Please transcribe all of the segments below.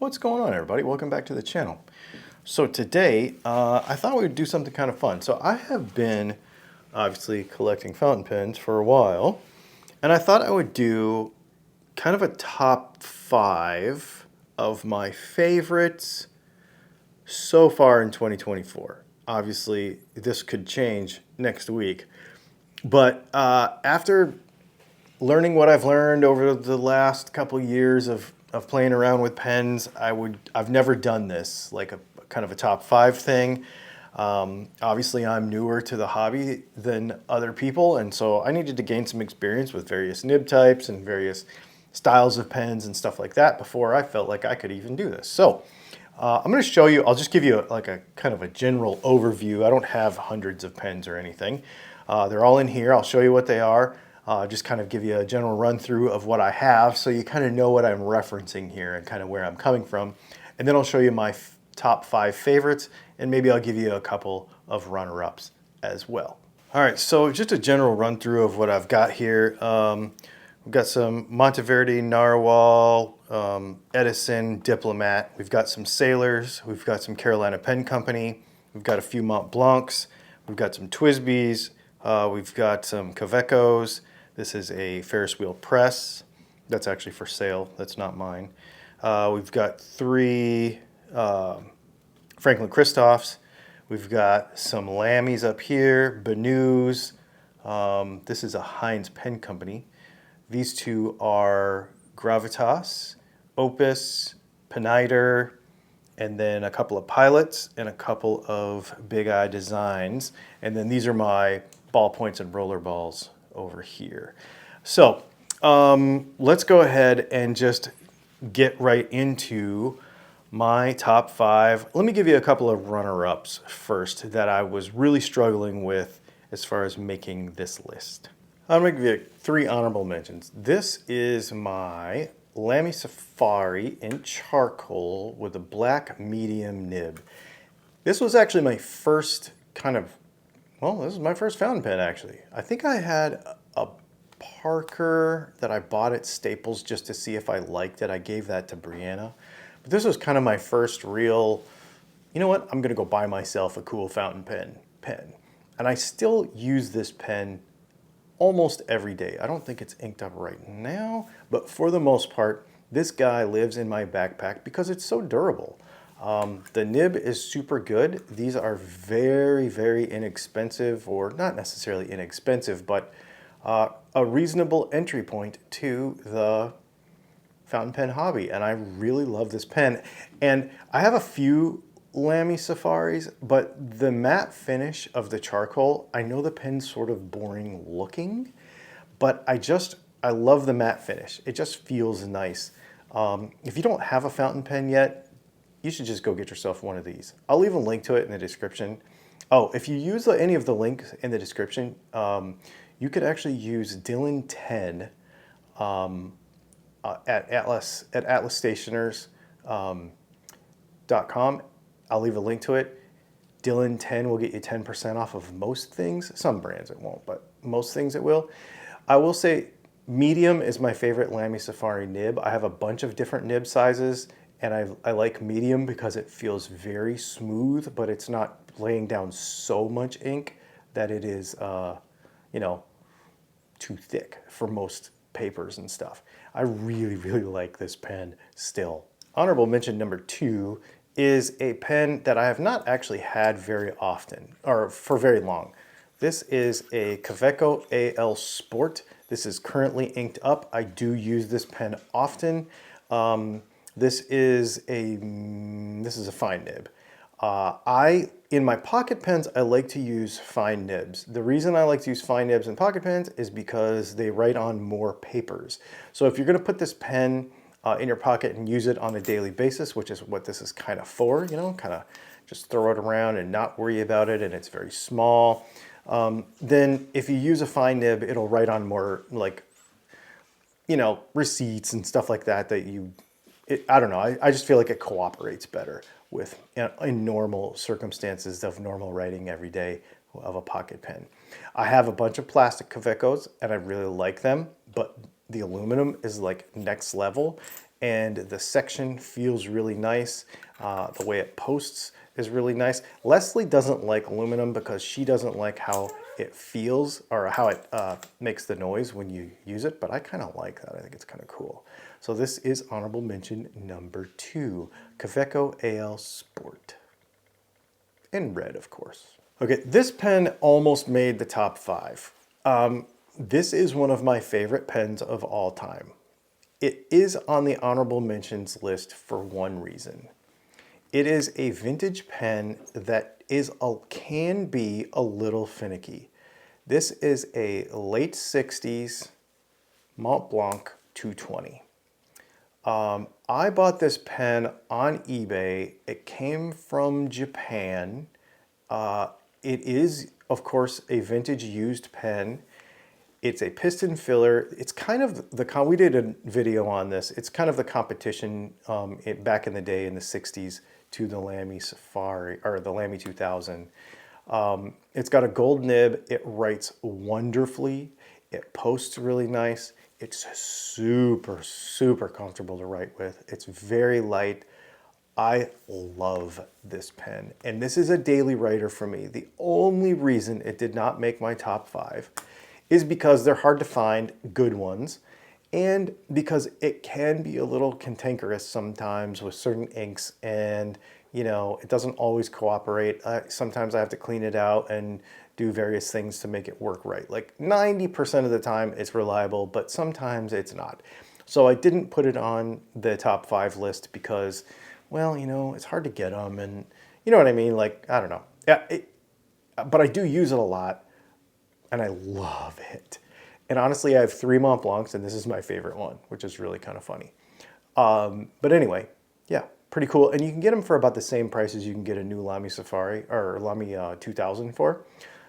What's going on, everybody? Welcome back to the channel. So today, I thought we would do something kind of fun. So I have been obviously collecting fountain pens for a while, and I thought I would do kind of a top 5 of my favorites so far in 2024. Obviously, this could change next week, but after learning what I've learned over the last couple years of playing around with pens, I've never done this, like a kind of a top 5 thing. Obviously, I'm newer to the hobby than other people, and so I needed to gain some experience with various nib types and various styles of pens and stuff like that before I felt like I could even do this. So I'm going to show you, I'll just give you like a kind of a general overview. I don't have hundreds of pens or anything. They're all in here. I'll show you what they are. Just kind of give you a general run through of what I have so you kind of know what I'm referencing here and kind of where I'm coming from. And then I'll show you my top 5 favorites, and maybe I'll give you a couple of runner-ups as well. All right, so just a general run through of what I've got here. We've got some Monteverde, Narwhal, Edison, Diplomat. We've got some Sailors. We've got some Carolina Pen Company. We've got a few Mont Blancs. We've got some Twisbys. We've got some Kavecos. This is a Ferris wheel press. That's actually for sale. That's not mine. We've got 3 Franklin Christophs. We've got some Lammies up here, Benus. This is a Heinz Pen Company. These 2 are Gravitas, Opus, Peniter, and then a couple of Pilots and a couple of Big Eye Designs. And then these are my ballpoints and roller balls over here. So let's go ahead and just get right into my top 5. Let me give you a couple of runner-ups first that I was really struggling with as far as making this list. I'm going to give you 3 honorable mentions. This is my Lamy Safari in charcoal with a black medium nib. This was actually my first this is my first fountain pen actually. I think I had a Parker that I bought at Staples just to see if I liked it. I gave that to Brianna. But this was kind of my first real, you know what, I'm gonna go buy myself a cool fountain pen. And I still use this pen almost every day. I don't think it's inked up right now, but for the most part, this guy lives in my backpack because it's so durable. The nib is super good. These are very, very inexpensive, or not necessarily inexpensive, but a reasonable entry point to the fountain pen hobby. And I really love this pen. And I have a few Lamy Safaris, but the matte finish of the charcoal, I know the pen's sort of boring looking, but I love the matte finish. It just feels nice. If you don't have a fountain pen yet, you should just go get yourself one of these. I'll leave a link to it in the description. Oh, if you use any of the links in the description, you could actually use Dylan 10 at atlasstationers.com. I'll leave a link to it. Dylan 10 will get you 10% off of most things. Some brands it won't, but most things it will. I will say medium is my favorite Lamy Safari nib. I have a bunch of different nib sizes, and I like medium because it feels very smooth, but it's not laying down so much ink that it is, too thick for most papers and stuff. I really, really like this pen still. Honorable mention number 2 is a pen that I have not actually had very often, or for very long. This is a Kaweco AL Sport. This is currently inked up. I do use this pen often. This is a fine nib. In my pocket pens, I like to use fine nibs. The reason I like to use fine nibs in pocket pens is because they write on more papers. So if you're gonna put this pen in your pocket and use it on a daily basis, which is what this is kind of for, kind of just throw it around and not worry about it, and it's very small. Then if you use a fine nib, it'll write on more receipts and stuff like that I don't know, I just feel like it cooperates better with in normal circumstances of normal writing every day of a pocket pen. I have a bunch of plastic Kavecos and I really like them, but the aluminum is like next level. and the section feels really nice. The way it posts is really nice. Leslie doesn't like aluminum because she doesn't like how it feels or how it makes the noise when you use it, but I kind of like that. I think it's kind of cool. So this is honorable mention number 2, Kaweco AL Sport. In red, of course. Okay, this pen almost made the top 5. This is one of my favorite pens of all time. It is on the honorable mentions list for one reason. It is a vintage pen that can be a little finicky. This is a late 60s Mont Blanc 220. I bought this pen on eBay. It came from Japan. It is, of course, a vintage used pen. It's a piston filler. It's kind of we did a video on this. It's kind of the competition back in the day in the 60s to the Lamy Safari or the Lamy 2000. It's got a gold nib. It writes wonderfully. It posts really nice. It's super, super comfortable to write with. It's very light. I love this pen. And this is a daily writer for me. The only reason it did not make my top 5 is because they're hard to find good ones, and because it can be a little cantankerous sometimes with certain inks, and it doesn't always cooperate. Sometimes I have to clean it out and do various things to make it work right. Like 90% of the time it's reliable, but sometimes it's not. So I didn't put it on the top 5 list because, well, it's hard to get them, and you know what I mean? Like, I don't know. Yeah, but I do use it a lot. And I love it. And honestly, I have 3 Mont Blancs, and this is my favorite one, which is really kind of funny. But anyway, yeah, pretty cool. And you can get them for about the same price as you can get a new Lamy Safari or Lamy 2000 for.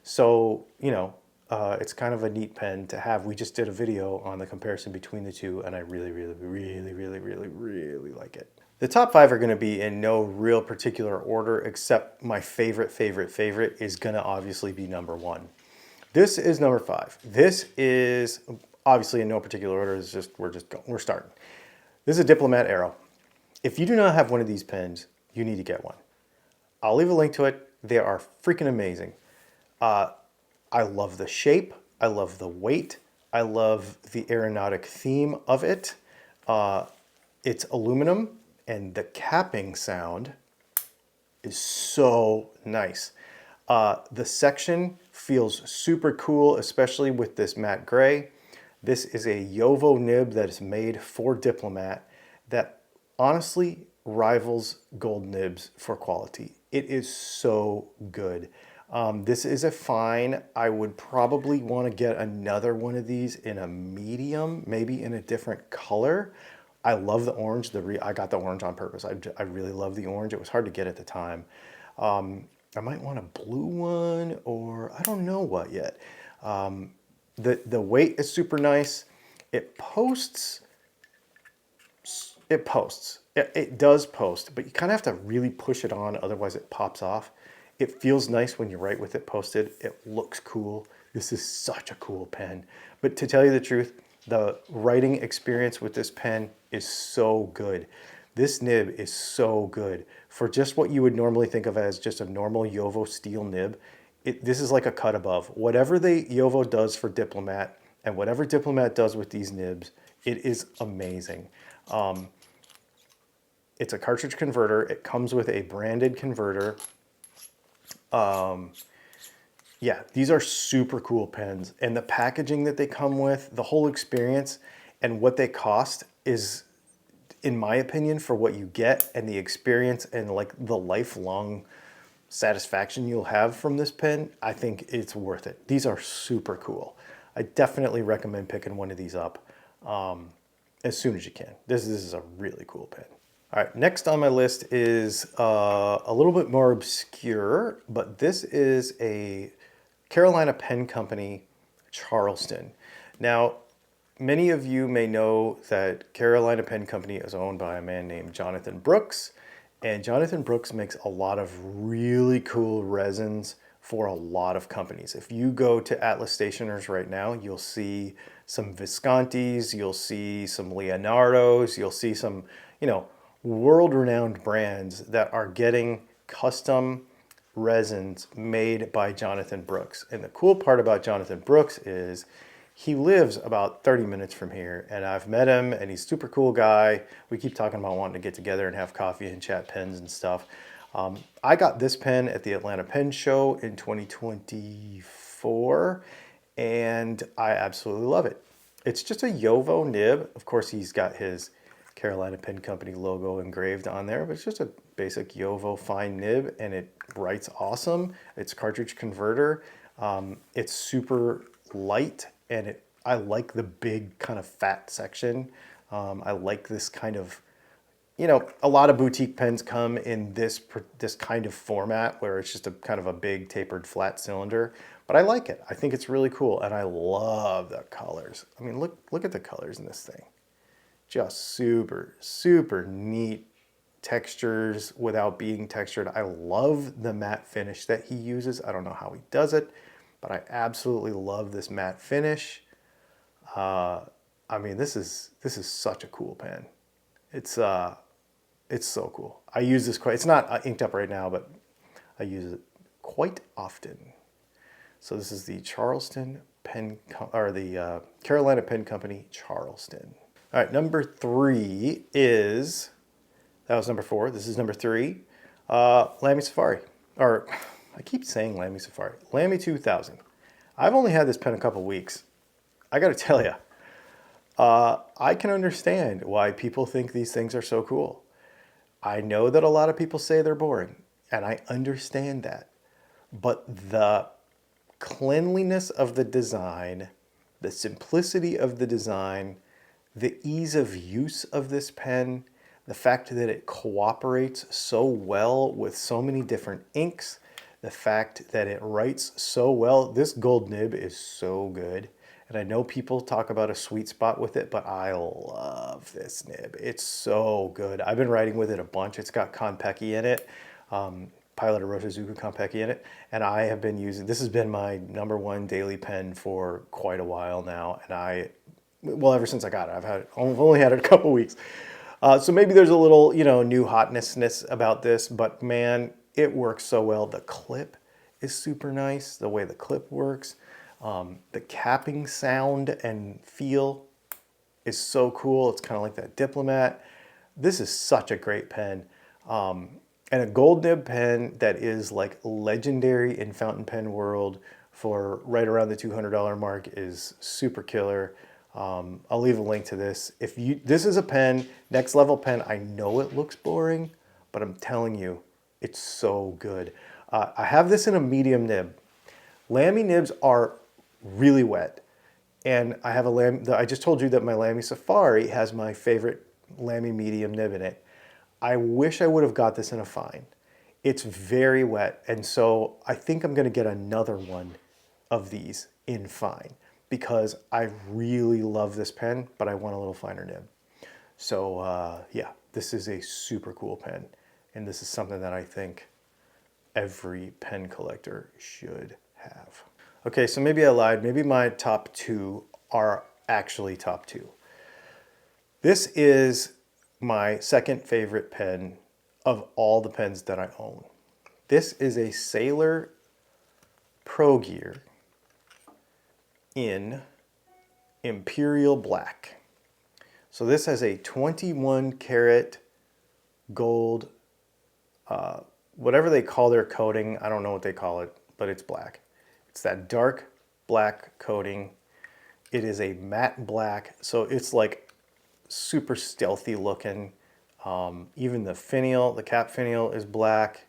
So, it's kind of a neat pen to have. We just did a video on the comparison between the two, and I really, really, really, really, really, really like it. The top 5 are going to be in no real particular order, except my favorite is going to obviously be number 1. This is number 5. This is obviously in no particular order. It's just we're starting. This is a Diplomat Aero. If you do not have one of these pens, you need to get one. I'll leave a link to it. They are freaking amazing. I love the shape. I love the weight. I love the aeronautic theme of it. It's aluminum, and the capping sound is so nice. The section feels super cool, especially with this matte gray. This is a Jowo nib that is made for Diplomat that honestly rivals gold nibs for quality. It is so good. This is a fine. I would probably want to get another one of these in a medium, maybe in a different color. I love the orange. I got the orange on purpose. I really love the orange. It was hard to get at the time. I might want a blue one, or I don't know what yet. The weight is super nice. It posts. It does post, but you kind of have to really push it on, otherwise it pops off. It feels nice when you write with it posted. It looks cool. This is such a cool pen. But to tell you the truth, the writing experience with this pen is so good. This nib is so good. For just what you would normally think of as just a normal Jowo steel nib, this is like a cut above. Whatever the Jowo does for Diplomat and whatever Diplomat does with these nibs, it is amazing. It's a cartridge converter. It comes with a branded converter. Yeah, these are super cool pens, and the packaging that they come with, the whole experience, and what they cost is, in my opinion, for what you get and the experience and like the lifelong satisfaction you'll have from this pen, I think it's worth it. These are super cool. I definitely recommend picking one of these up as soon as you can. This is a really cool pen. All right, next on my list is a little bit more obscure, but this is a Carolina Pen Company, Charleston. Now, many of you may know that Carolina Pen Company is owned by a man named Jonathan Brooks, and Jonathan Brooks makes a lot of really cool resins for a lot of companies. If you go to Atlas Stationers right now, you'll see some Viscontis, you'll see some Leonardos, you'll see some, you know, world-renowned brands that are getting custom resins made by Jonathan Brooks. And the cool part about Jonathan Brooks is he lives about 30 minutes from here, and I've met him, and he's a super cool guy. We keep talking about wanting to get together and have coffee and chat pens and stuff. I got this pen at the Atlanta Pen Show in 2024, and I absolutely love it. It's just a Yovo nib. Of course, he's got his Carolina Pen Company logo engraved on there, but it's just a basic Yovo fine nib, and it writes awesome. It's cartridge converter. It's super light, and I like the big kind of fat section. I like this kind of, you know, a lot of boutique pens come in this kind of format where it's just a kind of a big tapered flat cylinder, but I like it. I think it's really cool, and I love the colors. I mean, look at the colors in this thing. Just super, super neat textures without being textured. I love the matte finish that he uses. I don't know how he does it, but I absolutely love this matte finish. I mean, this is such a cool pen. It's so cool. I use this quite, it's not inked up right now, but I use it quite often. So this is the Charleston Pen, or the Carolina Pen Company Charleston. All right, number 3 is, that was number 4. This is number 3, Lamy Safari. Or, I keep saying Lamy Safari. Lamy 2000. I've only had this pen a couple weeks. I gotta tell you, I can understand why people think these things are so cool. I know that a lot of people say they're boring, and I understand that. But the cleanliness of the design, the simplicity of the design, the ease of use of this pen, the fact that it cooperates so well with so many different inks, the fact that it writes so well. This gold nib is so good. And I know people talk about a sweet spot with it, but I love this nib. It's so good. I've been writing with it a bunch. It's got Konpeki in it, Pilot Orochizuku Konpeki in it, and I have been using, this has been my #1 daily pen for quite a while now, and well, ever since I got it, I've only had it a couple weeks. So maybe there's a little, you know, new hotness about this, but man, it works so well. The clip is super nice, the way the clip works. The capping sound and feel is so cool. It's kind of like that Diplomat. This is such a great pen. And a gold nib pen that is like legendary in fountain pen world for right around the $200 mark is super killer. I'll leave a link to this. This is a pen, next level pen. I know it looks boring, but I'm telling you, it's so good. I have this in a medium nib. Lamy nibs are really wet, and I have I just told you that my Lamy Safari has my favorite Lamy medium nib in it. I wish I would have got this in a fine. It's very wet, and so I think I'm gonna get another one of these in fine because I really love this pen, but I want a little finer nib. So yeah, this is a super cool pen, and this is something that I think every pen collector should have. Okay, so maybe I lied. Maybe my top 2 are actually top 2. This is my second favorite pen of all the pens that I own. This is a Sailor Pro Gear in Imperial Black. So this has a 21 karat gold, whatever they call their coating, I don't know what they call it, but it's black. It's that dark black coating. It is a matte black, so it's like super stealthy looking. Even the finial, the cap finial is black.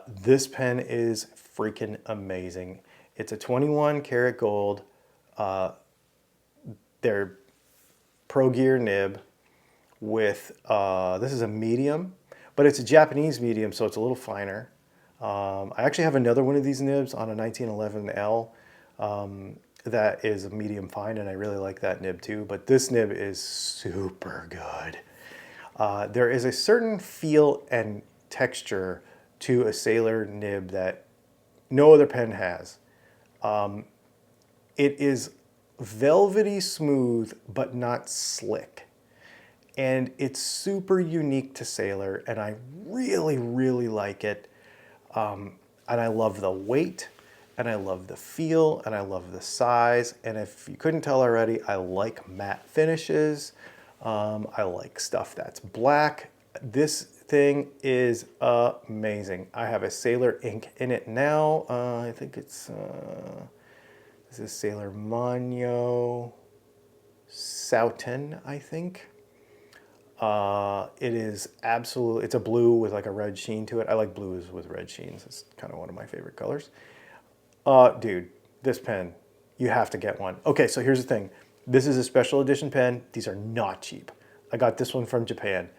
This pen is freaking amazing. It's a 21 karat gold. Their Pro Gear nib with, this is a medium, but it's a Japanese medium, so it's a little finer. I actually have another one of these nibs on a 1911L that is a medium fine, and I really like that nib too, but this nib is super good. There is a certain feel and texture to a Sailor nib that no other pen has. It is velvety smooth, but not slick. And it's super unique to Sailor, and I really, really like it. And I love the weight, and I love the feel, and I love the size. And if you couldn't tell already, I like matte finishes. I like stuff that's black. This thing is amazing. I have a Sailor ink in it now. I think it's, this is Sailor Mano Souten, I think. It is absolutely, it's a blue with like a red sheen to it. I like blues with red sheens. It's kind of one of my favorite colors. Dude, this pen, you have to get one. Okay, so here's the thing. This is a special edition pen. These are not cheap. I got this one from Japan.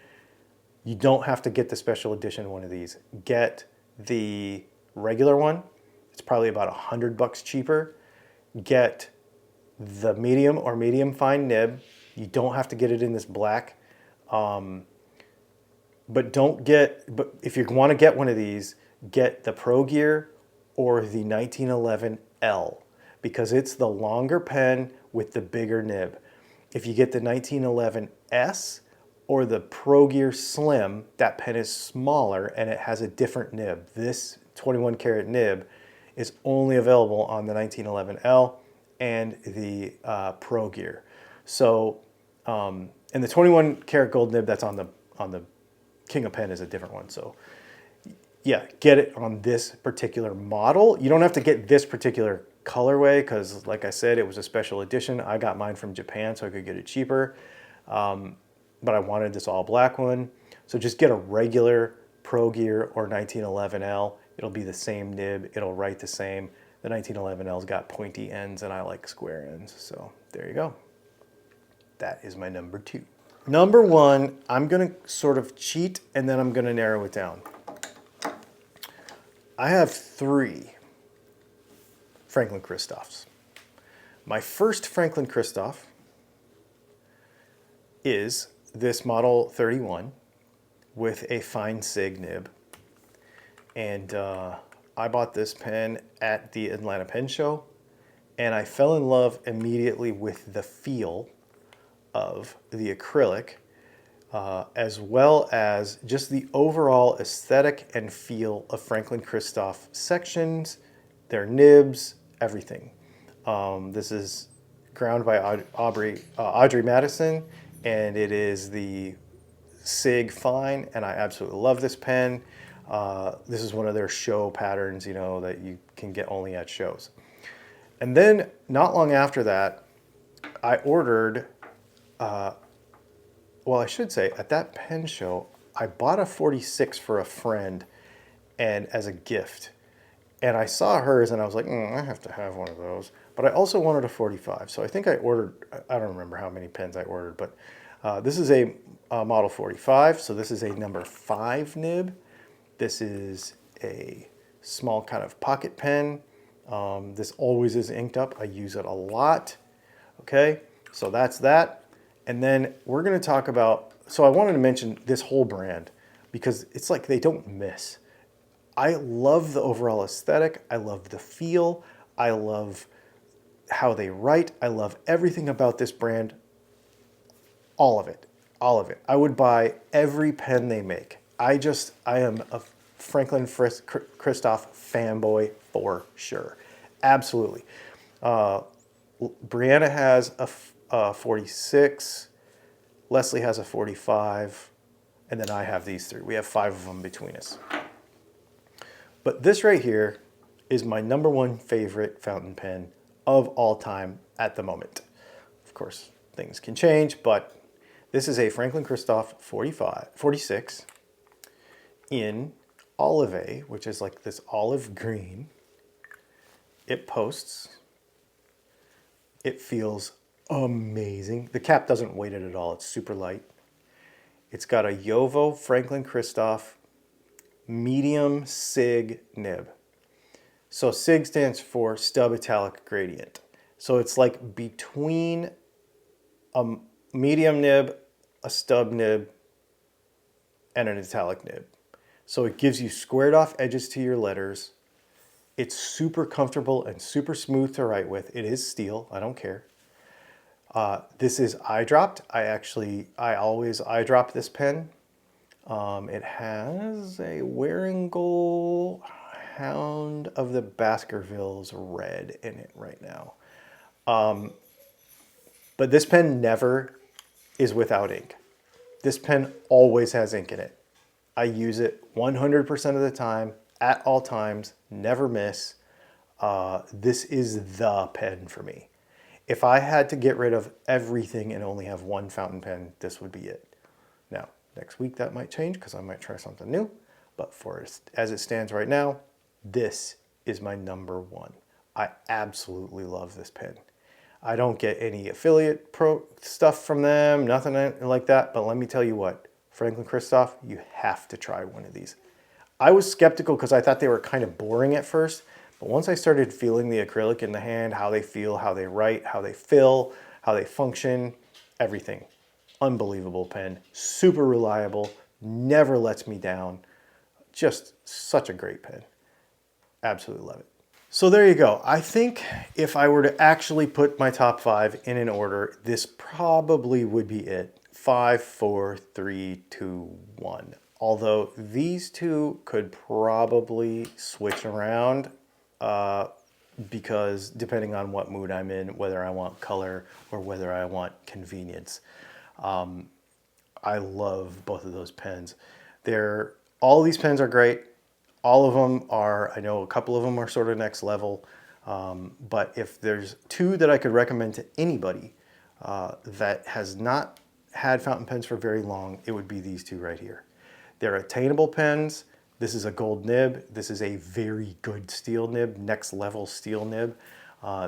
You don't have to get the special edition one of these. Get the regular one. It's probably about $100 cheaper. Get the medium or medium fine nib. You don't have to get it in this black. But if you want to get one of these, get the Pro Gear or the 1911L, because it's the longer pen with the bigger nib. If you get the 1911S or the Pro Gear Slim, that pen is smaller and it has a different nib. This 21 karat nib is only available on the 1911L and the Pro Gear. So, and the 21 karat gold nib that's on the King of Pen is a different one. So yeah, get it on this particular model. You don't have to get this particular colorway because, like I said, it was a special edition. I got mine from Japan so I could get it cheaper. But I wanted this all black one. So just get a regular Pro Gear or 1911L. It'll be the same nib. It'll write the same. The 1911L's got pointy ends and I like square ends. So there you go. That is my number 2. Number 1, I'm going to sort of cheat and then I'm going to narrow it down. I have 3 Franklin Christophs. My first Franklin Christoph is this Model 31 with a fine sig nib. And I bought this pen at the Atlanta Pen Show and I fell in love immediately with the feel of the acrylic, as well as just the overall aesthetic and feel of Franklin Christoph sections, their nibs, everything. This is ground by Audrey Madison, and it is the Sig Fine, and I absolutely love this pen. This is one of their show patterns, you know, that you can get only at shows. And then not long after that, I ordered, well, I should say at that pen show, I bought a 46 for a friend and as a gift. And I saw hers and I was like, I have to have one of those. But I also wanted a 45. So I think I ordered, I don't remember how many pens I ordered, but this is a Model 45. So this is a number 5 nib. This is a small kind of pocket pen. This always is inked up. I use it a lot. Okay, so that's that. And then we're going to talk about, so I wanted to mention this whole brand because it's like they don't miss. I love the overall aesthetic. I love the feel. I love how they write. I love everything about this brand. All of it. All of it. I would buy every pen they make. I am a Franklin Christoph fanboy for sure. Absolutely. Brianna has a 46. Leslie has a 45. And then I have these 3. We have 5 of them between us. But this right here is my number 1 favorite fountain pen of all time at the moment. Of course, things can change, but this is a Franklin Christoph 46 in Olive, which is like this olive green. It posts. It feels amazing. The cap doesn't weight it at all. It's super light. It's got a Jowo Franklin Christoph medium sig nib. So sig stands for stub italic gradient. So it's like between a medium nib, a stub nib, and an italic nib. So it gives you squared off edges to your letters. It's super comfortable and super smooth to write with. It is steel, I don't care. This is eye dropped. I always eye drop this pen. It has a Waringal Hound of the Baskervilles red in it right now. But this pen never is without ink. This pen always has ink in it. I use it 100% of the time, at all times, never miss. This is the pen for me. If I had to get rid of everything and only have one fountain pen, this would be it. Now, next week that might change because I might try something new, but as it stands right now, this is my number one. I absolutely love this pen. I don't get any affiliate stuff from them, nothing like that, but let me tell you what, Franklin Christoph, you have to try one of these. I was skeptical because I thought they were kind of boring at first, but once I started feeling the acrylic in the hand, how they feel, how they write, how they fill, how they function, everything. Unbelievable pen, super reliable, never lets me down. Just such a great pen. Absolutely love it. So there you go. I think if I were to actually put my top 5 in an order, this probably would be it. 5, 4, 3, 2, 1. Although these two could probably switch around because depending on what mood I'm in, whether I want color or whether I want convenience. I love both of those pens. All these pens are great. All of them are, I know a couple of them are sort of next level, but if there's two that I could recommend to anybody that has not had fountain pens for very long, it would be these two right here. They're attainable pens. This is a gold nib. This is a very good steel nib, next level steel nib.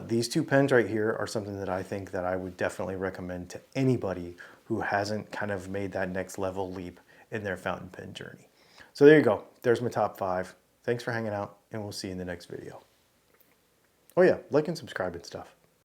These two pens right here are something that I think that I would definitely recommend to anybody who hasn't kind of made that next level leap in their fountain pen journey. So there you go. There's my top 5. Thanks for hanging out, and we'll see you in the next video. Oh yeah, like and subscribe and stuff.